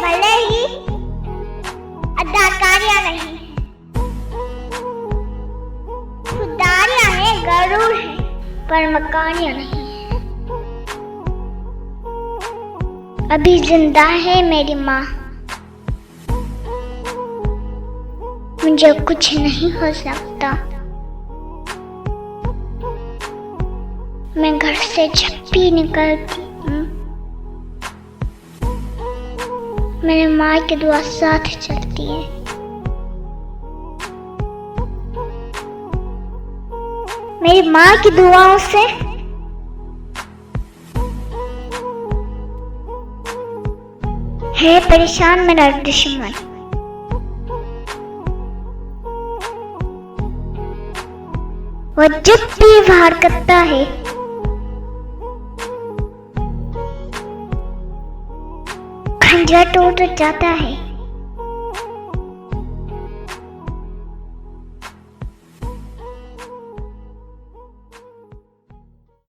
भले ही अदाकारियां नहीं, खुदारियां हैं, गरूर हैं, पर मकानियां नहीं। अभी जिंदा है मेरी माँ, मुझे कुछ नहीं हो सकता। मैं घर से जब भी निकलती हूँ, मेरी माँ की दुआ साथ चलती है। मेरी माँ की दुआओं से है परेशान मेरा दुश्मन। वो जब भी वार करता है, खंजर टूट जाता है।